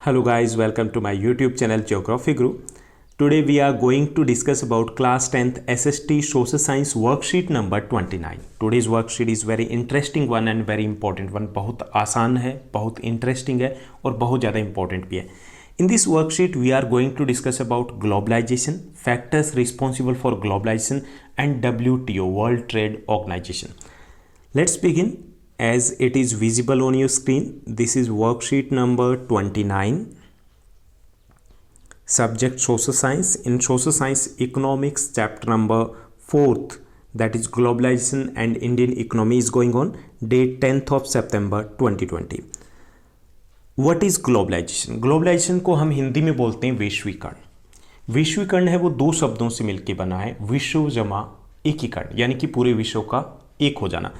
Hello guys, welcome to my YouTube channel Geography Guru. Today we are going to discuss about class 10th SST Social Science Worksheet number 29. Today's worksheet is very interesting one and very important one. बहुत आसान है, बहुत interesting है और बहुत ज़्यादा important भी है. In this worksheet we are going to discuss about globalization, factors responsible for globalization and WTO, World Trade Organization. Let's begin. As it is visible on your screen, this is worksheet number 29. Subject social science. In social science economics chapter number 4th, that is globalization and Indian economy is going on. Date 10th of September 2020. What is globalization? Globalization को हम हिंदी में बोलते हैं वैश्वीकरण. वैश्वीकरण है वो दो शब्दों से मिलकर बना है, विश्व जमा एकीकरण, यानी कि पूरे विश्व का एक हो जाना.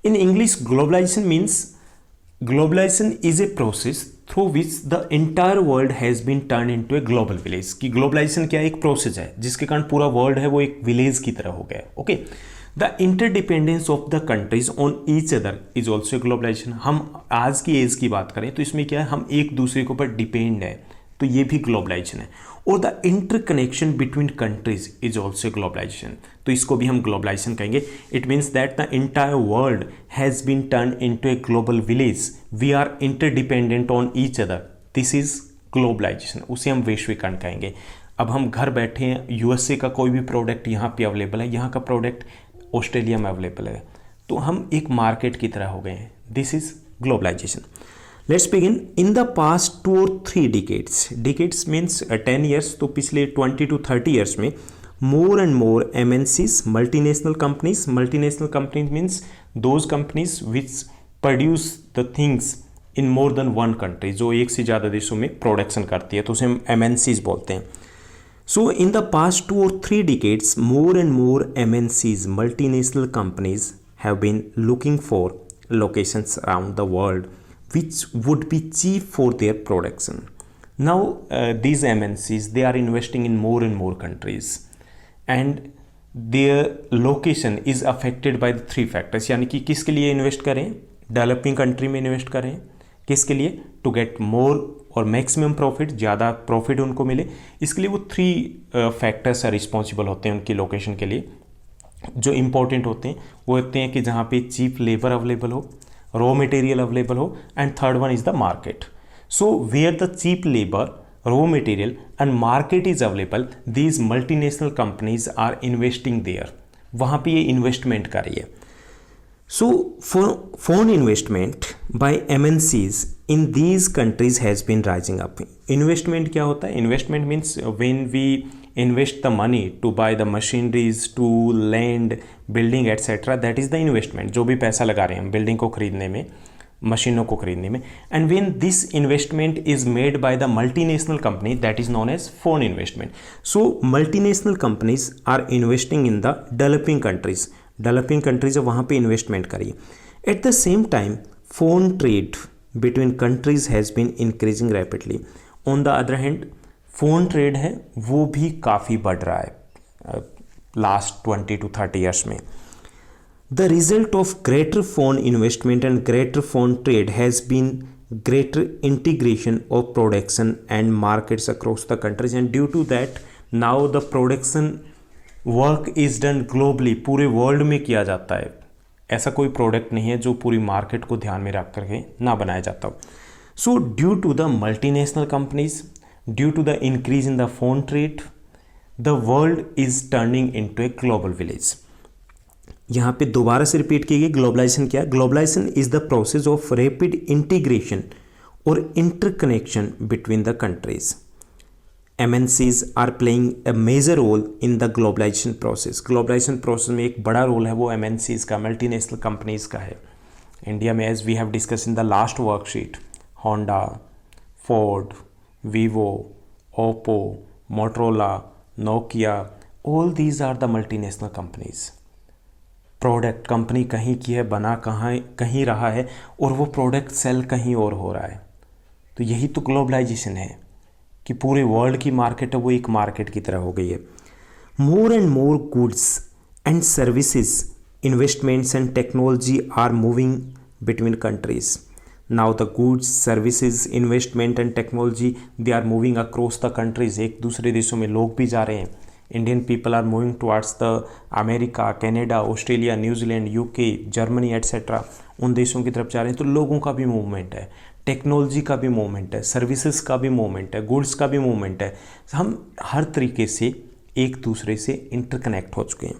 In English, globalization is a process through which the entire world has been turned into a global village. कि globalization क्या एक प्रोसेस है जिसके कारण पूरा वर्ल्ड है वो एक विलेज की तरह हो गया. Okay, the interdependence of the countries on each other is also globalisation. हम आज की एज की बात करें तो इसमें क्या है, हम एक दूसरे के ऊपर डिपेंड है, तो ये भी ग्लोबलाइजेशन है. और the interconnection between countries is also globalisation, तो इसको भी हम ग्लोबलाइजेशन कहेंगे. It means that the entire world has been turn into a global village. We are interdependent on each other. This is globalisation, उसे हम वैश्वीकरण कहेंगे. अब हम घर बैठे हैं, यूएसए का कोई भी प्रोडक्ट यहाँ पे अवेलेबल है, यहाँ का प्रोडक्ट ऑस्ट्रेलिया में अवेलेबल है, तो हम एक मार्केट की तरह हो गए हैं. This is globalisation. Let's begin. In the past 2 or 3 decades, decades means 10 years, तो पिछले 20 to 30 years में more and more MNCs, multinational companies means those companies which produce the things in more than one country, जो एक से ज़्यादा देशों में production करती है, तो उसे हम MNCs बोलते हैं. So in the past 2 or 3 decades, more and more MNCs, multinational companies have been looking for locations around the world which would be cheap for their production. Now these MNCs, they are investing in more and more countries and their location is affected by the 3 factors. यानी कि किसके लिए invest करें, developing country में invest करें, किसके लिए, to get more और मैक्सिमम प्रॉफिट, ज़्यादा प्रॉफिट उनको मिले. इसके लिए वो 3 फैक्टर्स रिस्पॉन्सिबल होते हैं उनकी लोकेशन के लिए. जो इम्पोर्टेंट होते हैं वो होते हैं कि जहाँ पे चीप लेबर अवेलेबल हो, raw material available हो, and third one is the market. So where the cheap labor, raw material and market is available, these multinational companies are investing there. वहाँ पे ये इन्वेस्टमेंट कर रही है. So foreign investment by MNCs in these countries has been rising up. Investment क्या होता है? Investment means when we invest the money to buy the machineries, to land, building etc. That is the investment. जो भी पैसा लगा रहे हैं हम बिल्डिंग को खरीदने में, मशीनों को खरीदने में. And when this investment is made by the multinational company, that is known as foreign investment. So multinational companies are investing in the developing countries. Developing countries वहाँ पे investment करिए. At the same time, foreign trade between countries has been increasing rapidly. On the other hand, foreign trade है वो भी काफ़ी बढ़ रहा है लास्ट 20 to 30 ईयर्स में. The result of greater foreign investment and greater foreign trade has been greater integration of production and markets across the countries, and due to that now the production work is done globally. पूरे world में किया जाता है. ऐसा कोई product नहीं है जो पूरी मार्केट को ध्यान में रख करके ना बनाया जाता हो. So due to the multinational companies, due to the increase in the foreign trade, the world is turning into a global village. यहाँ पे दोबारा से रिपीट की गई. ग्लोबलाइजेशन क्या है? Globalization is the process of rapid integration और interconnection between the countries. MNCs are playing a major role in the globalization process. Globalization process में एक बड़ा रोल है वो MNCs का, मल्टीनेशनल कंपनीज का है. इंडिया में as we have discuss in the last worksheet, Honda, Ford, Vivo, Oppo, Motorola, Nokia, all these are the multinational companies. Product company कहीं की है, बना कहीं रहा है और वो प्रोडक्ट सेल कहीं और हो रहा है. तो यही तो ग्लोबलाइजेशन है कि पूरे वर्ल्ड की मार्केट है वो एक मार्केट की तरह हो गई है. More and more goods and services, investments and technology are moving between countries. Now the goods services investment and technology they are moving across the countries, एक दूसरे देशों में लोग भी जा रहे हैं। Indian people are moving towards the America, Canada, Australia, New Zealand, UK, Germany etcetera, उन देशों की तरफ जा रहे हैं। तो लोगों का भी मूवमेंट है, टेक्नोलॉजी का भी मूवमेंट है, सर्विसेज का भी मूवमेंट है, गुड्स का भी मूवमेंट है। हम हर तरीके से एक दूसरे से इंटरकनेक्ट हो चुके हैं।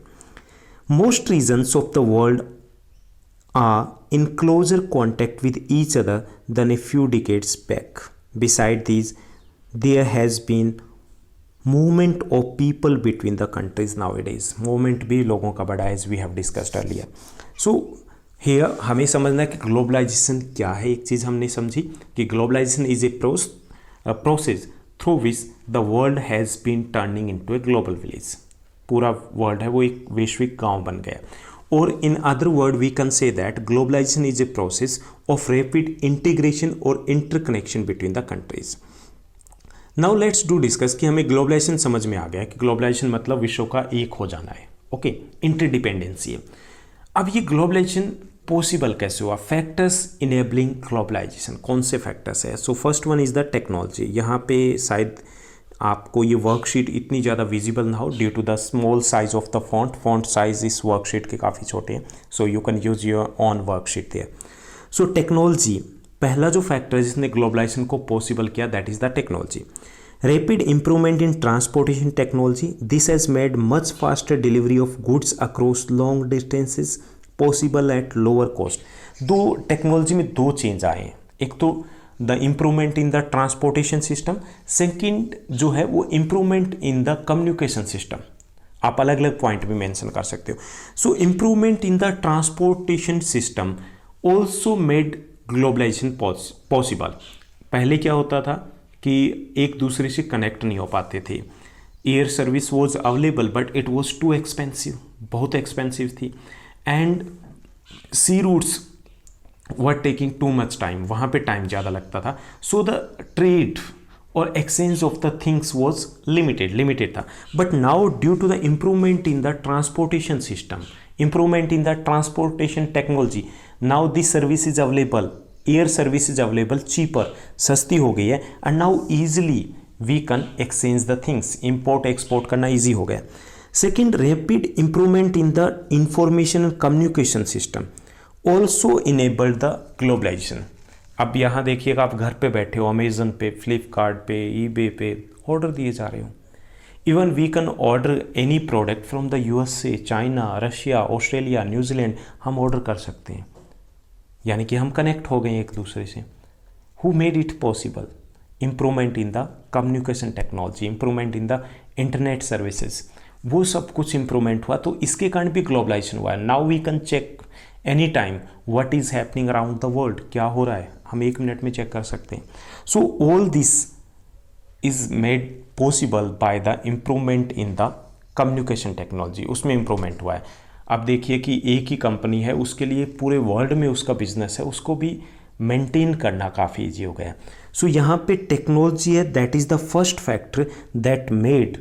Most regions of the world are in closer contact with each other than a few decades back. Beside these there has been movement of people between the countries nowadays. Movement भी लोगों का बढ़ा है, as we have discussed earlier. So here हमें समझना है कि globalisation क्या है। एक चीज़ हमने समझी कि globalization is a process through which the world has been turning into a global village. पूरा वर्ल्ड है वो एक वैश्विक गांव बन गया। और in other word we can say that globalization is a process of rapid integration और interconnection between the countries. Now let's do discuss कि हमें ग्लोबलाइजेशन समझ में आ गया कि ग्लोबलाइजेशन मतलब विश्व का एक हो जाना है। ओके, इंटरडिपेंडेंसी है। अब ये ग्लोबलाइजेशन पॉसिबल कैसे हुआ? फैक्टर्स इनेबलिंग ग्लोबलाइजेशन, कौन से फैक्टर्स है? So first one is the technology. यहाँ पे शायद आपको ये वर्कशीट इतनी ज़्यादा विजिबल ना हो due to the small size of the font size इस वर्कशीट के काफ़ी छोटे हैं, so you can use your own worksheet there. So technology पहला जो फैक्टर है जिसने ग्लोबलाइजेशन को पॉसिबल किया, that is the technology. Rapid improvement in transportation technology, this has made much faster delivery of goods across long distances possible at lower cost. दो technology में दो change आए हैं, एक तो the improvement in the transportation system, second जो है वो improvement in the communication system. आप अलग अलग पॉइंट भी मेंशन कर सकते हो। So improvement in the transportation system also made globalization possible. पहले क्या होता था कि एक दूसरे से कनेक्ट नहीं हो पाते थे। Air service was available but it was too expensive, बहुत एक्सपेंसिव थी। And sea routes were taking too much time, वहाँ पे टाइम ज़्यादा लगता था। सो द ट्रेड और exchange of the things was limited था। But now due to the improvement in the transportation system, improvement in the transportation technology, now this service is available, air service is available cheaper, सस्ती हो गई है। And now easily we can exchange the things, import export करना easy हो गया। Second, rapid improvement in the information and communication system also enabled the globalisation. अब यहाँ देखिएगा, आप घर पे बैठे हो, अमेजन पे, फ्लिपकार्ट पे, ईबे पे ऑर्डर दिए जा रहे हो। Even we can order any product from the USA, China, Russia, Australia, New Zealand, हम ऑर्डर कर सकते हैं। यानी कि हम कनेक्ट हो गए एक दूसरे से। Who made it possible? Improvement in the communication technology, improvement in the internet services, वो सब कुछ इम्प्रूवमेंट हुआ, तो इसके कारण भी ग्लोबलाइजेशन हुआ है। Now we can check any time what is happening around the world, क्या हो रहा है हम 1 मिनट में चेक कर सकते हैं। So all this is made possible by the improvement in the communication technology, उसमें इम्प्रूवमेंट हुआ है। अब देखिए कि एक ही कंपनी है, उसके लिए पूरे वर्ल्ड में उसका बिजनेस है, उसको भी मेंटेन करना काफ़ी ईजी हो गया। सो यहाँ पे टेक्नोलॉजी है, that is the first factor that made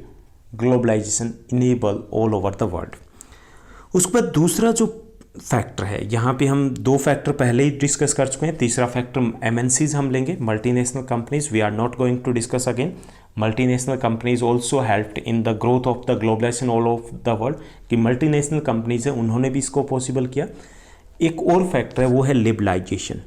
globalisation enable all over the world. उसके बाद दूसरा जो फैक्टर है, यहाँ पे हम 2 फैक्टर पहले ही डिस्कस कर चुके हैं। तीसरा फैक्टर एमएनसीज हम लेंगे, multinational companies. We are not going to discuss again. Multinational companies also helped in the growth of the globalisation all of the world, कि मल्टीनेशनल कंपनीज है उन्होंने भी इसको पॉसिबल किया। एक और फैक्टर है वो है लिबरलाइजेशन।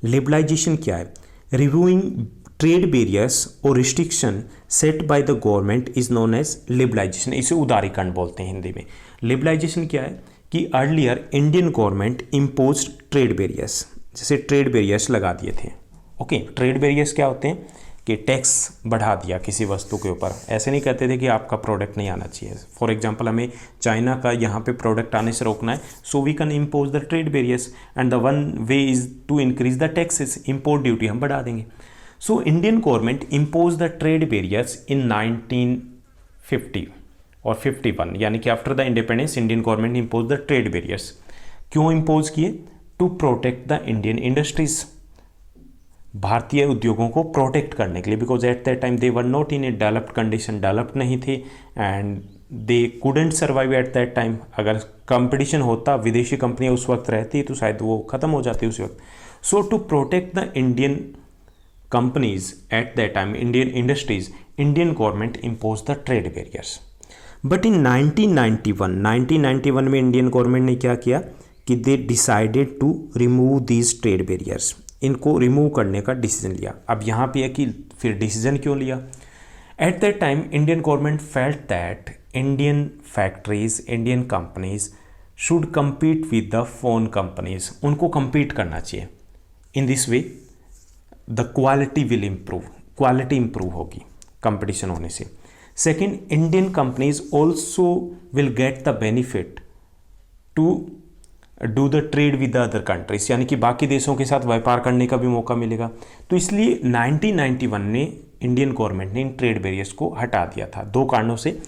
लिबरलाइजेशन क्या है? रिव्यूइंग ट्रेड बैरियर्स और restriction set by the government is known as liberalisation. इसे उदारीकरण बोलते हैं हिंदी में। लिबरलाइजेशन क्या है कि earlier Indian government impose trade barriers, जैसे ट्रेड बैरियर्स लगा दिए थे। ओके, ट्रेड बैरियर्स क्या होते हैं कि टैक्स बढ़ा दिया किसी वस्तु के ऊपर। ऐसे नहीं कहते थे कि आपका प्रोडक्ट नहीं आना चाहिए। फॉर एग्जांपल, हमें चाइना का यहाँ पे प्रोडक्ट आने से रोकना है, so we can impose the trade barriers and the one way is to increase the taxes, import duty हम बढ़ा देंगे। So Indian government impose the trade barriers in 1950 और 51, यानी कि after the independence Indian government impose the trade barriers. क्यों impose किए? To protect the Indian industries, भारतीय उद्योगों को प्रोटेक्ट करने के लिए, because at that time they were not in A developed condition, developed नहीं थे and they couldn't survive eight that time. अगर कंपटीशन होता, विदेशी कंपनियां उस वक्त रहती तो शायद वो ख़त्म हो जाती उस वक्त। So to protect the Indian companies at that time, Indian industries, Indian government imposed the trade barriers. But in 1991 में इंडियन गवर्नमेंट ने क्या किया कि they decided to remove these trade barriers, इनको रिमूव करने का डिसीजन लिया. अब यहाँ पे है कि फिर डिसीजन क्यों लिया. At that time Indian government felt that Indian factories, Indian companies should compete with the foreign companies, उनको compete करना चाहिए. In this way the quality will improve, quality improve होगी कंपटीशन होने से. Second, Indian companies also will get the benefit to do the trade with the other countries, यानी कि बाकी देशों के साथ व्यापार करने का भी मौका मिलेगा. तो इसलिए 1991 में इंडियन गवर्नमेंट ने इन ट्रेड बैरियर्स को हटा दिया था, दो कारणों से.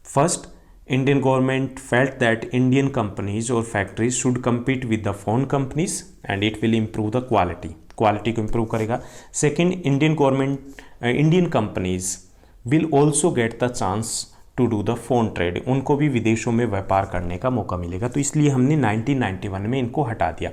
First, Indian government felt that Indian companies और factories should compete with the foreign companies and it will improve the quality, quality को इम्प्रूव करेगा. Second, Indian companies will also get the chance to do the foreign trade, उनको भी विदेशों में व्यापार करने का मौका मिलेगा. तो इसलिए हमने 1991 में इनको हटा दिया.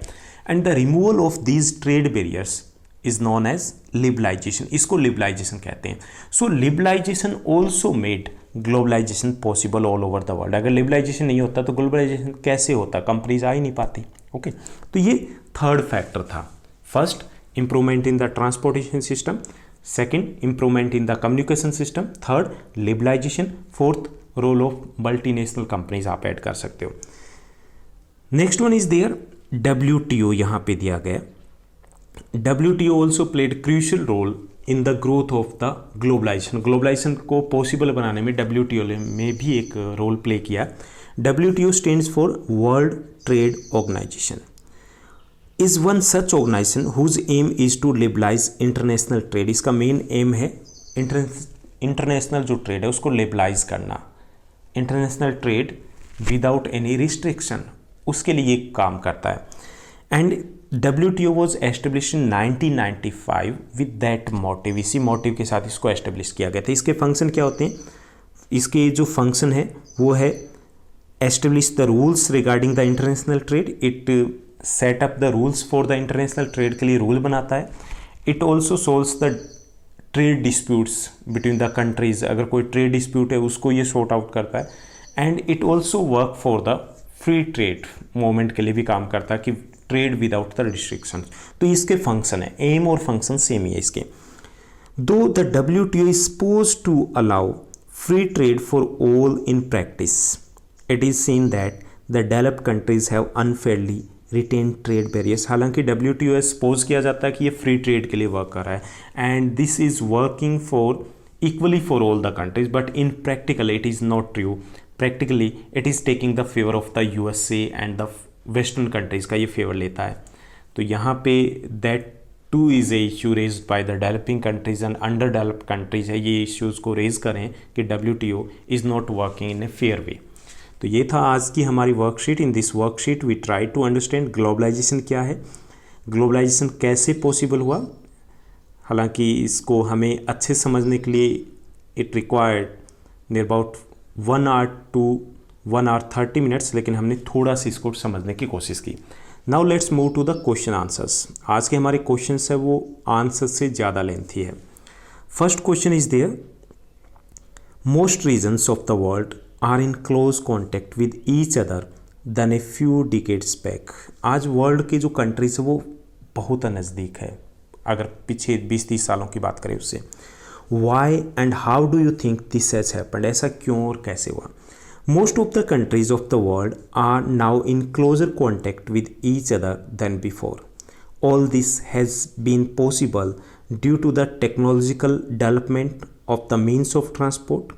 And the removal of these trade barriers is known as liberalization, इसको लिबरलाइजेशन कहते हैं. So liberalization also made globalization possible all over the world. अगर लिबरलाइजेशन नहीं होता तो ग्लोबलाइजेशन कैसे होता, कंपनीज आ ही नहीं पाती. ओके, तो ये थर्ड फैक्टर था. First, improvement in the transportation system. Second, improvement in the communication system. Third, liberalization. Fourth, role of multinational companies आप ऐड कर सकते हो. Next one is there WTO, यहाँ पे दिया गया. WTO also played crucial role in the growth of the globalization. Globalization को possible बनाने में WTO में भी एक रोल प्ले किया. WTO stands for world trade organization, is one such organization whose aim is to liberalize international trade. इसका main aim है international जो ट्रेड है उसको लिबरलाइज करना, international trade without any restriction, उसके लिए काम करता है. And WTO was establish in 1995 with that motive, इसी मोटिव के साथ इसको एस्टेब्लिश किया गया था. इसके फंक्शन क्या होते हैं, इसके जो फंक्शन है वो है establish the rules regarding the international trade. It set up the rules for the international trade के लिए रूल बनाता है. It also solves the trade disputes between the countries, अगर कोई ट्रेड डिस्प्यूट है उसको ये सॉर्ट आउट करता है. And it also work for the free trade movement के लिए भी काम करता है कि ट्रेड विदाउट द रिस्ट्रिक्शन. तो इसके फंक्शन है, एम और फंक्शन सेम ही है इसके. Though the WTO is suppose to allow free trade for all in practice, it is seen that the developed countries have unfairly retain trade barriers. हालांकि WTO suppose किया जाता है कि ये फ्री ट्रेड के लिए वर्क कर रहा है and this is working for equally for all the countries, but in practical it is not true. Practically it is taking the favour of the USA and the western countries का ये favour लेता है. तो यहाँ पे that too is a issue raise by the developing countries and under developed countries है, ये issues को रेज करें कि WTO is not working in a fair वे. तो ये था आज की हमारी worksheet. In this worksheet we try to understand globalization क्या है, ग्लोबलाइजेशन कैसे पॉसिबल हुआ. हालांकि इसको हमें अच्छे समझने के लिए it required near about 1 hour to 1 hour 30 minutes, लेकिन हमने थोड़ा सा इसको समझने की कोशिश की. Now let's move to the question answers. आज के हमारे क्वेश्चंस है वो आंसर से ज़्यादा लेंथी है. First question is there, most regions of the world are in close contact with each other than a few decades back. आज world के जो कंट्रीज है वो बहुत नज़दीक है अगर पीछे 20-30 सालों की बात करें उससे. Why and how do you think this has happened, ऐसा क्यों और कैसे हुआ. Most of the countries of the world are now in closer contact with each other than before. All this has been possible due to the technological development of the means of transport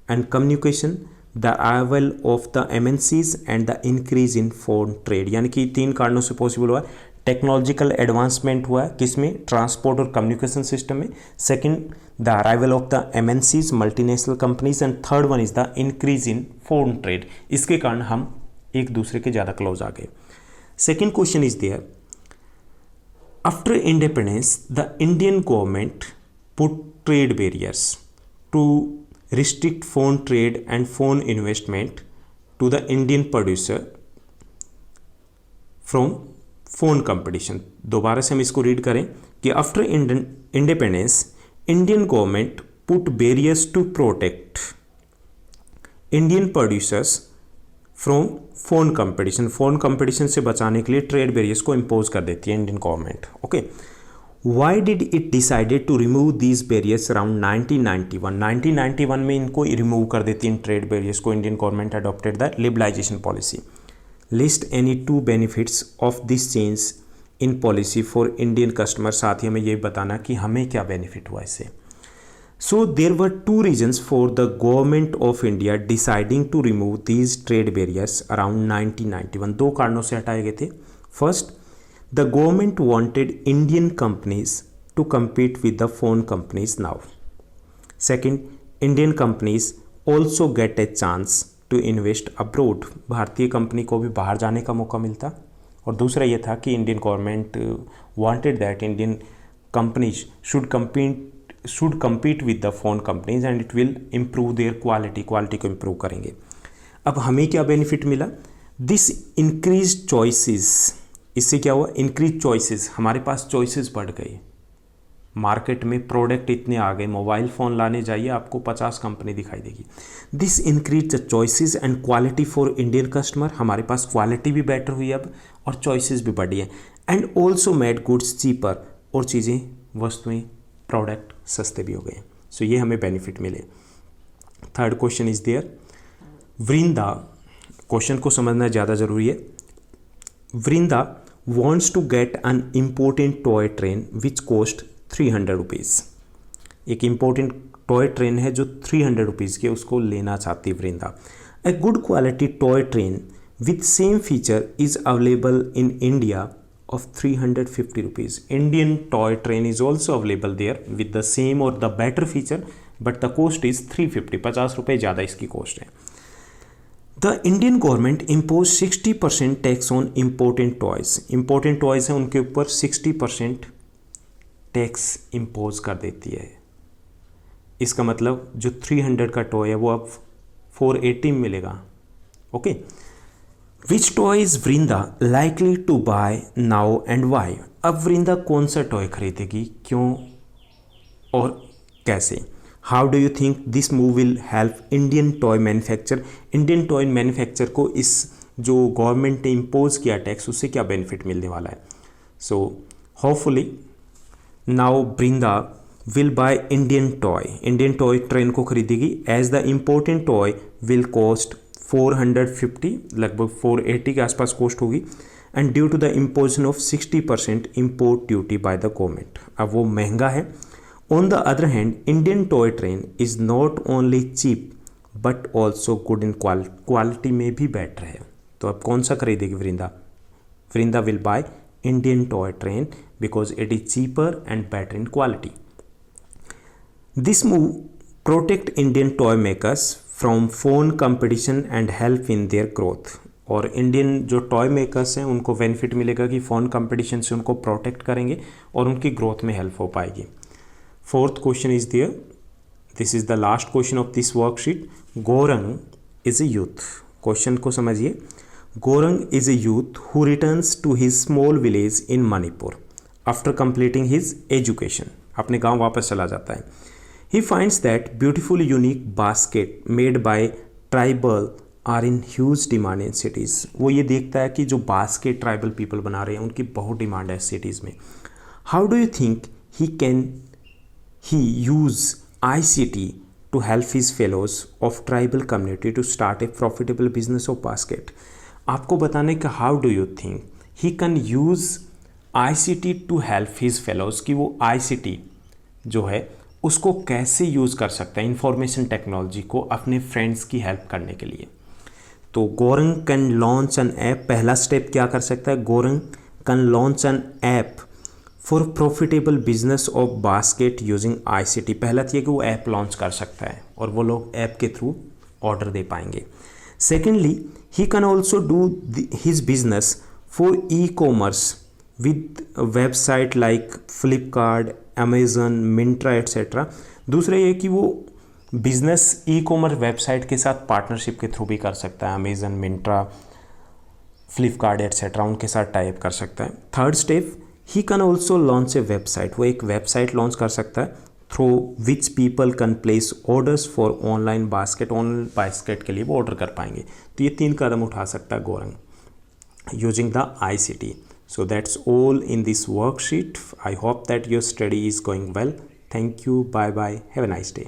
and communication, the arrival of the MNCs and the increase in foreign trade. यानी कि 3 कारणों से possible हुआ. Technological advancement हुआ किसमें, transport और communication system में. Second, the arrival of the MNCs, multinational companies. And third one is the increase in foreign trade. इसके कारण हम एक दूसरे के ज़्यादा क्लोज आ गए. Second question is there, after independence the Indian government put trade barriers to restrict foreign trade and foreign investment to the Indian producer from foreign competition. दोबारा से हम इसको रीड करें कि after independence Indian government put barriers to protect Indian producers from foreign competition. Foreign competition से बचाने के लिए ट्रेड बैरियर्स को इम्पोज कर देती है Indian government. Okay, why did it decided to remove these barriers around 1991? 1991 में इनको रिमूव कर देती है इन ट्रेड बैरियर्स को। Indian government adopted the liberalization policy. List any 2 benefits of this change in policy for Indian customer. साथ ही हमें ये बताना कि हमें क्या बेनिफिट हुआ इससे। So there were 2 reasons for the government of India deciding to remove these trade barriers around 1991. 2 कारणों से हटाए गए थे। First, the government wanted Indian companies to compete with the phone companies now. Second, Indian companies also get a chance to invest abroad. भारतीय company को भी बाहर जाने का मौका मिलता। और दूसरा ये था कि Indian government wanted that Indian companies should compete with the phone companies and it will improve their quality को improve करेंगे। अब हमें क्या बेनिफिट मिला? This increase choices. इससे क्या हुआ? इंक्रीज चॉइसेस, हमारे पास चॉइसेस बढ़ गए। मार्केट में प्रोडक्ट इतने आ गए, मोबाइल फ़ोन लाने जाइए आपको 50 कंपनी दिखाई देगी। This increase the choices and quality for Indian customer. हमारे पास क्वालिटी भी बेटर हुई अब और चॉइसेस भी बढ़ी है। And also made goods cheaper, और चीज़ें, वस्तुएँ, प्रोडक्ट सस्ते भी हो गए। सो ये हमें बेनिफिट मिले। Third question is there, Vrinda, question को समझना ज़्यादा ज़रूरी है। Vrinda wants to get an important toy train which cost 300 rupees. एक इम्पोर्टेंट टॉय ट्रेन है जो 300 रुपीज़ की, उसको लेना चाहती Vrinda. A good quality toy train with same feature is available in India of 350 rupees. Indian toy train is also available there with the same or the better feature, but the cost is 350, 50 रुपये ज़्यादा इसकी cost है। The Indian government imposed 60% tax on important toys. Important toys हैं उनके ऊपर 60% tax impose कर देती है। इसका मतलब जो 300 का टॉय है वो अब 480 में मिलेगा। Okay, Which toy is Vrinda likely to buy now and why? अब वृंदा कौन सा टॉय खरीदेगी, क्यों और कैसे? How do you think this move will help Indian toy manufacturer? Indian toy manufacture को इस जो गवर्नमेंट ने इम्पोज किया टैक्स, उससे क्या बेनिफिट मिलने वाला है? So hopefully now Vrinda will buy Indian toy. Indian toy train को खरीदेगी as the important toy will cost 450, लगभग 480 के आसपास कॉस्ट होगी। And due to the imposition of 60% import duty by the government, अब वो महंगा है। On the other hand Indian toy train is not only cheap but also good in quality में भी बेटर है। तो अब कौन सा खरीदेगी Vrinda? Vrinda will buy Indian toy train because it is cheaper and better in quality. This move protect Indian toy makers from foreign competition and help in their growth. और Indian जो टॉय मेकर्स हैं उनको बेनिफिट मिलेगा कि phone competition से उनको protect करेंगे और उनकी ग्रोथ में हेल्प हो पाएगी। Fourth question is there, this is the last question of this worksheet. Gaurang is a youth. Question को समझिए। Gaurang is a youth who returns to his small village in Manipur after completing his education. अपने गाँव वापस चला जाता है। He finds that beautiful unique basket made by tribal are in huge demand in cities. वो ये देखता है कि जो बास्केट ट्राइबल पीपल बना रहे हैं उनकी बहुत डिमांड है सिटीज़ में। How do you think he use ICT to help his fellows of tribal community to start a profitable business of basket? आपको बताने का how do you think he can use ICT to help his fellows, कि वो ICT जो है उसको कैसे use कर सकता है इंफॉर्मेशन टेक्नोलॉजी को अपने फ्रेंड्स की हेल्प करने के लिए। तो Gaurang can launch an app. पहला स्टेप क्या कर सकता है? Gaurang can launch an app for profitable business of basket using ICT। पहला तो ये कि वो ऐप लॉन्च कर सकता है और वो लोग ऐप के थ्रू ऑर्डर दे पाएंगे। Secondly, he can also do his business for ecommerce with website like Flipkart, Amazon, Myntra etcetera. दूसरा ये कि वो बिजनेस ई-कॉमर्स वेबसाइट के साथ पार्टनरशिप के थ्रू भी कर सकता है, अमेज़न, मिंत्रा फ्लिपकार्ट एट्सेट्रा उनके साथ टाइप कर सकता है। Third step, he can also launch a website, वो एक वेबसाइट लॉन्च कर सकता है through which people can place orders for online basket के लिए वो ऑर्डर कर पाएंगे। तो ये 3 कदम उठा सकता है Gaurang using the ICT। So that's all in this worksheet. I hope that your study is going well. Thank you. Bye bye. Have a nice day.